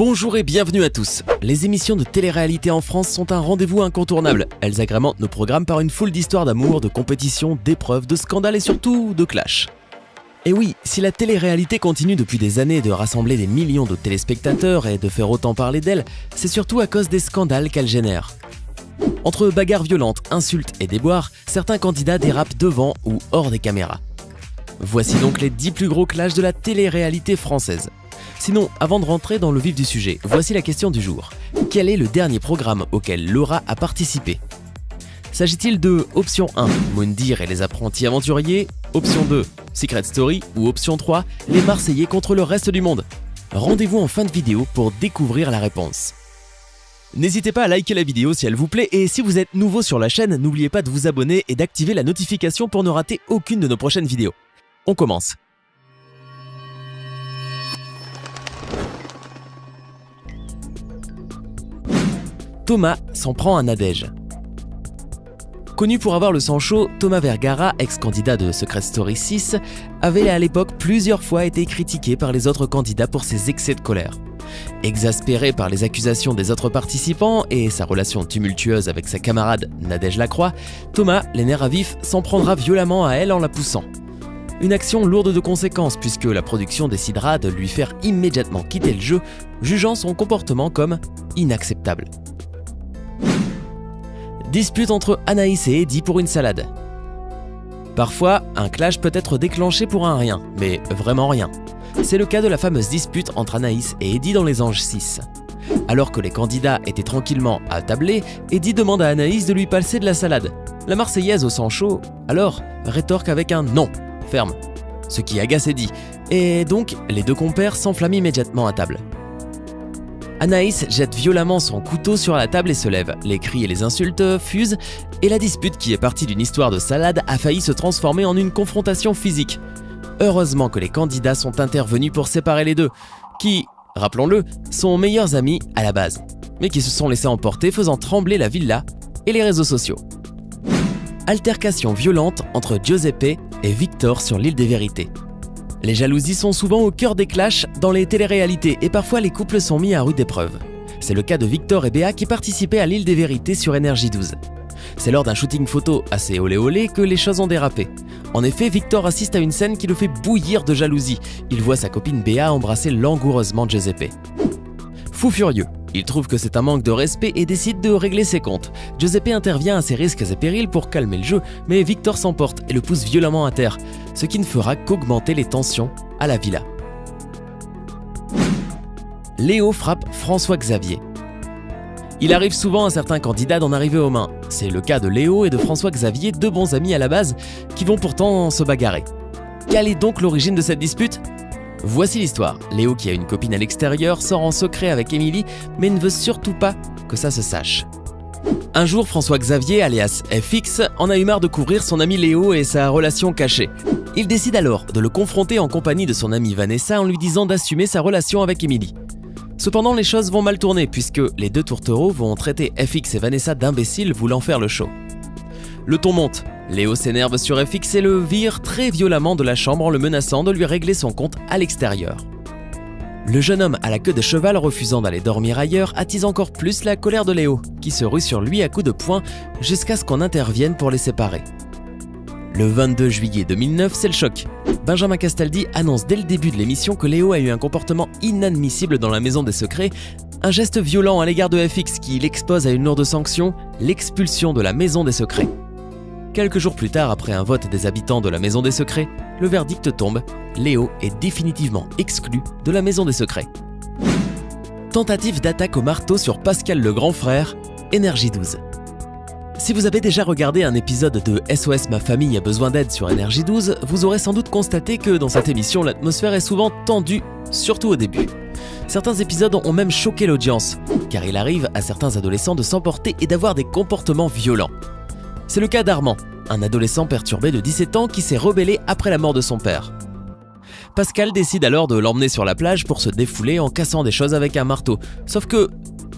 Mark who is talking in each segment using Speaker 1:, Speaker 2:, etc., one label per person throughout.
Speaker 1: Bonjour et bienvenue à tous. Les émissions de télé-réalité en France sont un rendez-vous incontournable. Elles agrémentent nos programmes par une foule d'histoires d'amour, de compétitions, d'épreuves, de scandales et surtout de clashs. Et oui, si la télé-réalité continue depuis des années de rassembler des millions de téléspectateurs et de faire autant parler d'elle, c'est surtout à cause des scandales qu'elle génère. Entre bagarres violentes, insultes et déboires, certains candidats dérapent devant ou hors des caméras. Voici donc les 10 plus gros clashs de la télé-réalité française. Sinon, avant de rentrer dans le vif du sujet, voici la question du jour. Quel est le dernier programme auquel Laura a participé ? S'agit-il de option 1, Moundir et les apprentis aventuriers, option 2, Secret Story ou option 3, les Marseillais contre le reste du monde ? Rendez-vous en fin de vidéo pour découvrir la réponse. N'hésitez pas à liker la vidéo si elle vous plaît et si vous êtes nouveau sur la chaîne, n'oubliez pas de vous abonner et d'activer la notification pour ne rater aucune de nos prochaines vidéos. On commence. Thomas s'en prend à Nadège. Connu pour avoir le sang chaud, Thomas Vergara, ex-candidat de Secret Story 6, avait à l'époque plusieurs fois été critiqué par les autres candidats pour ses excès de colère. Exaspéré par les accusations des autres participants et sa relation tumultueuse avec sa camarade Nadège Lacroix, Thomas, les nerfs à vif, s'en prendra violemment à elle en la poussant. Une action lourde de conséquences puisque la production décidera de lui faire immédiatement quitter le jeu, jugeant son comportement comme inacceptable. Dispute entre Anaïs et Eddy pour une salade. Parfois, un clash peut être déclenché pour un rien, mais vraiment rien. C'est le cas de la fameuse dispute entre Anaïs et Eddy dans Les Anges 6. Alors que les candidats étaient tranquillement attablés, Eddy demande à Anaïs de lui passer de la salade. La Marseillaise au sang chaud, alors, rétorque avec un non, ferme. Ce qui agace Eddy, et donc les deux compères s'enflamment immédiatement à table. Anaïs jette violemment son couteau sur la table et se lève. Les cris et les insultes fusent et la dispute qui est partie d'une histoire de salade a failli se transformer en une confrontation physique. Heureusement que les candidats sont intervenus pour séparer les deux, qui, rappelons-le, sont meilleurs amis à la base, mais qui se sont laissés emporter faisant trembler la villa et les réseaux sociaux. Altercation violente entre Giuseppe et Victor sur l'île des Vérités. Les jalousies sont souvent au cœur des clashs dans les téléréalités et parfois les couples sont mis à rude épreuve. C'est le cas de Victor et Béa qui participaient à l'île des Vérités sur Énergie 12. C'est lors d'un shooting photo assez olé olé que les choses ont dérapé. En effet, Victor assiste à une scène qui le fait bouillir de jalousie. Il voit sa copine Béa embrasser langoureusement Giuseppe. Fou furieux, il trouve que c'est un manque de respect et décide de régler ses comptes. Giuseppe intervient à ses risques et périls pour calmer le jeu, mais Victor s'emporte et le pousse violemment à terre, ce qui ne fera qu'augmenter les tensions à la villa. Léo frappe François Xavier. Il arrive souvent à certains candidats d'en arriver aux mains. C'est le cas de Léo et de François Xavier, deux bons amis à la base, qui vont pourtant se bagarrer. Quelle est donc l'origine de cette dispute ? Voici l'histoire. Léo, qui a une copine à l'extérieur, sort en secret avec Émilie, mais ne veut surtout pas que ça se sache. Un jour, François Xavier, alias FX, en a eu marre de couvrir son ami Léo et sa relation cachée. Il décide alors de le confronter en compagnie de son amie Vanessa en lui disant d'assumer sa relation avec Émilie. Cependant, les choses vont mal tourner puisque les deux tourtereaux vont traiter FX et Vanessa d'imbéciles voulant faire le show. Le ton monte. Léo s'énerve sur FX et le vire très violemment de la chambre en le menaçant de lui régler son compte à l'extérieur. Le jeune homme à la queue de cheval refusant d'aller dormir ailleurs attise encore plus la colère de Léo, qui se rue sur lui à coups de poing jusqu'à ce qu'on intervienne pour les séparer. Le 22 juillet 2009, c'est le choc. Benjamin Castaldi annonce dès le début de l'émission que Léo a eu un comportement inadmissible dans la Maison des Secrets, un geste violent à l'égard de FX qui l'expose à une lourde sanction, l'expulsion de la Maison des Secrets. Quelques jours plus tard, après un vote des habitants de la Maison des Secrets, le verdict tombe, Léo est définitivement exclu de la Maison des Secrets. Tentative d'attaque au marteau sur Pascal le grand frère, Énergie 12. Si vous avez déjà regardé un épisode de SOS Ma famille a besoin d'aide sur Énergie 12, vous aurez sans doute constaté que dans cette émission, l'atmosphère est souvent tendue, surtout au début. Certains épisodes ont même choqué l'audience, car il arrive à certains adolescents de s'emporter et d'avoir des comportements violents. C'est le cas d'Armand, un adolescent perturbé de 17 ans qui s'est rebellé après la mort de son père. Pascal décide alors de l'emmener sur la plage pour se défouler en cassant des choses avec un marteau, sauf que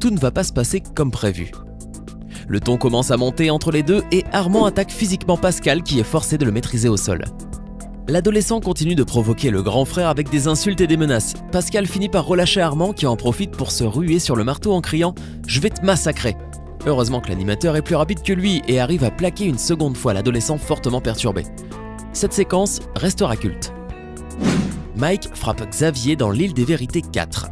Speaker 1: tout ne va pas se passer comme prévu. Le ton commence à monter entre les deux et Armand attaque physiquement Pascal qui est forcé de le maîtriser au sol. L'adolescent continue de provoquer le grand frère avec des insultes et des menaces. Pascal finit par relâcher Armand qui en profite pour se ruer sur le marteau en criant « Je vais te massacrer ». Heureusement que l'animateur est plus rapide que lui et arrive à plaquer une seconde fois l'adolescent fortement perturbé. Cette séquence restera culte. Mike frappe Xavier dans l'île des vérités 4.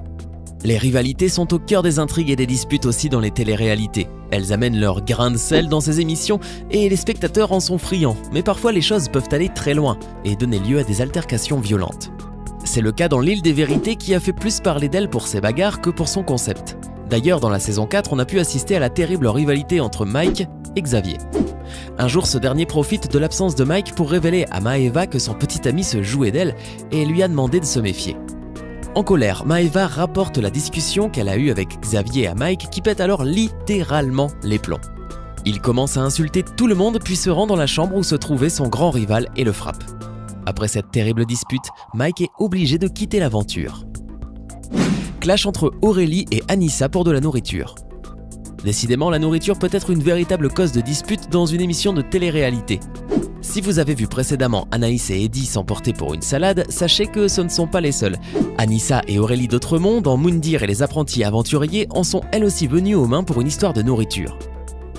Speaker 1: Les rivalités sont au cœur des intrigues et des disputes aussi dans les téléréalités. Elles amènent leur grain de sel dans ces émissions et les spectateurs en sont friands, mais parfois les choses peuvent aller très loin et donner lieu à des altercations violentes. C'est le cas dans l'île des vérités qui a fait plus parler d'elle pour ses bagarres que pour son concept. D'ailleurs, dans la saison 4, on a pu assister à la terrible rivalité entre Mike et Xavier. Un jour, ce dernier profite de l'absence de Mike pour révéler à Maeva que son petit ami se jouait d'elle et lui a demandé de se méfier. En colère, Maeva rapporte la discussion qu'elle a eue avec Xavier à Mike qui pète alors littéralement les plombs. Il commence à insulter tout le monde puis se rend dans la chambre où se trouvait son grand rival et le frappe. Après cette terrible dispute, Mike est obligé de quitter l'aventure. Clash entre Aurélie et Anissa pour de la nourriture. Décidément, la nourriture peut être une véritable cause de dispute dans une émission de télé-réalité. Si vous avez vu précédemment Anaïs et Eddie s'emporter pour une salade, sachez que ce ne sont pas les seuls. Anissa et Aurélie d'Autremont, dans Moundir et les apprentis aventuriers, en sont elles aussi venues aux mains pour une histoire de nourriture.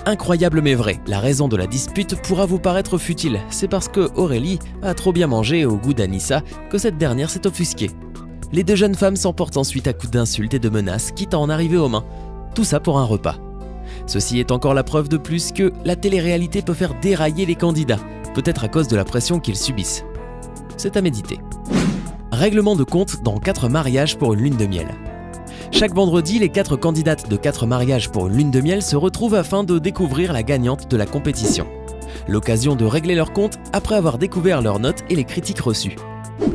Speaker 1: Incroyable mais vrai, la raison de la dispute pourra vous paraître futile, c'est parce que Aurélie a trop bien mangé au goût d'Anissa que cette dernière s'est offusquée. Les deux jeunes femmes s'emportent ensuite à coups d'insultes et de menaces, quitte à en arriver aux mains. Tout ça pour un repas. Ceci est encore la preuve de plus que la télé-réalité peut faire dérailler les candidats, peut-être à cause de la pression qu'ils subissent. C'est à méditer. Règlement de compte dans 4 mariages pour une lune de miel. Chaque vendredi, les 4 candidates de 4 mariages pour une lune de miel se retrouvent afin de découvrir la gagnante de la compétition. L'occasion de régler leur compte après avoir découvert leurs notes et les critiques reçues.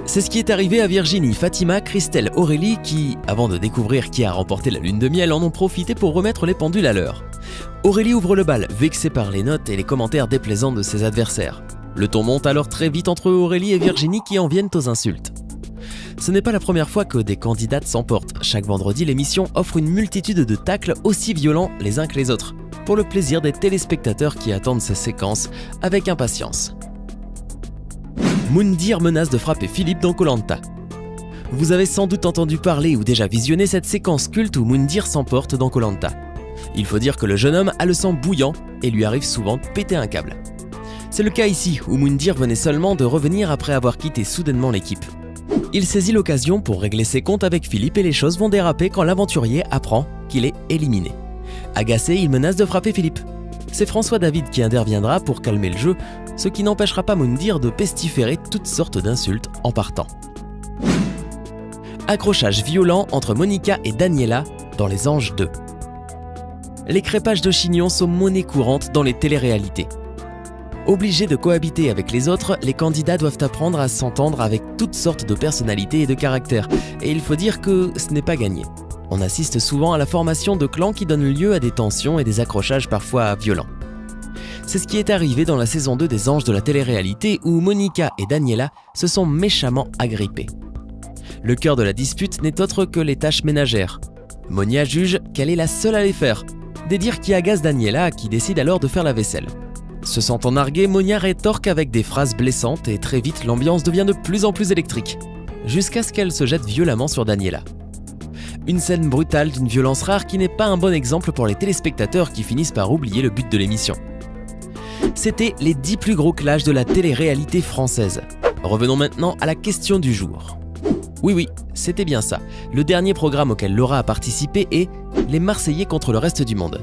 Speaker 1: C'est ce qui est arrivé à Virginie, Fatima, Christelle, Aurélie qui, avant de découvrir qui a remporté la lune de miel, en ont profité pour remettre les pendules à l'heure. Aurélie ouvre le bal, vexée par les notes et les commentaires déplaisants de ses adversaires. Le ton monte alors très vite entre Aurélie et Virginie qui en viennent aux insultes. Ce n'est pas la première fois que des candidates s'emportent. Chaque vendredi, l'émission offre une multitude de tacles aussi violents les uns que les autres, pour le plaisir des téléspectateurs qui attendent ces séquences avec impatience. Moundir menace de frapper Philippe dans Koh-Lanta. Vous avez sans doute entendu parler ou déjà visionné cette séquence culte où Moundir s'emporte dans Koh-Lanta. Il faut dire que le jeune homme a le sang bouillant et lui arrive souvent de péter un câble. C'est le cas ici où Moundir venait seulement de revenir après avoir quitté soudainement l'équipe. Il saisit l'occasion pour régler ses comptes avec Philippe et les choses vont déraper quand l'aventurier apprend qu'il est éliminé. Agacé, il menace de frapper Philippe. C'est François David qui interviendra pour calmer le jeu, ce qui n'empêchera pas Moundir de pestiférer toutes sortes d'insultes en partant. Accrochage violent entre Monica et Daniela dans Les Anges 2. Les crêpages de chignons sont monnaie courante dans les téléréalités. Obligés de cohabiter avec les autres, les candidats doivent apprendre à s'entendre avec toutes sortes de personnalités et de caractères, et il faut dire que ce n'est pas gagné. On assiste souvent à la formation de clans qui donnent lieu à des tensions et des accrochages parfois violents. C'est ce qui est arrivé dans la saison 2 des Anges de la télé-réalité où Monica et Daniela se sont méchamment agrippés. Le cœur de la dispute n'est autre que les tâches ménagères. Monia juge qu'elle est la seule à les faire, des dires qui agacent Daniela qui décide alors de faire la vaisselle. Se sentant narguée, Monia rétorque avec des phrases blessantes et très vite l'ambiance devient de plus en plus électrique, jusqu'à ce qu'elle se jette violemment sur Daniela. Une scène brutale d'une violence rare qui n'est pas un bon exemple pour les téléspectateurs qui finissent par oublier le but de l'émission. C'était les 10 plus gros clashs de la télé-réalité française. Revenons maintenant à la question du jour. Oui, c'était bien ça. Le dernier programme auquel Laura a participé est Les Marseillais contre le reste du monde.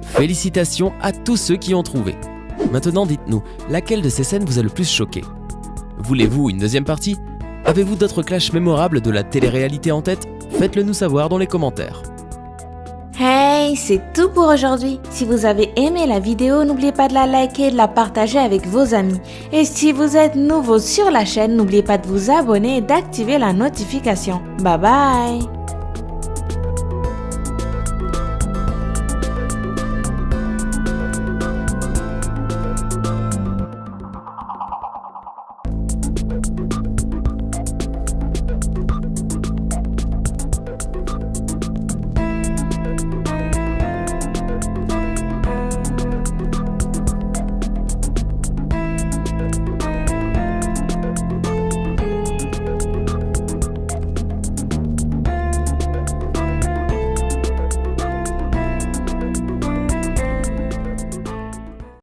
Speaker 1: Félicitations à tous ceux qui ont trouvé. Maintenant dites-nous, laquelle de ces scènes vous a le plus choqué? Voulez-vous une deuxième partie? Avez-vous d'autres clashs mémorables de la télé-réalité en tête? Faites-le nous savoir dans les commentaires.
Speaker 2: Hey, c'est tout pour aujourd'hui. Si vous avez aimé la vidéo, n'oubliez pas de la liker et de la partager avec vos amis. Et si vous êtes nouveau sur la chaîne, n'oubliez pas de vous abonner et d'activer la notification. Bye bye!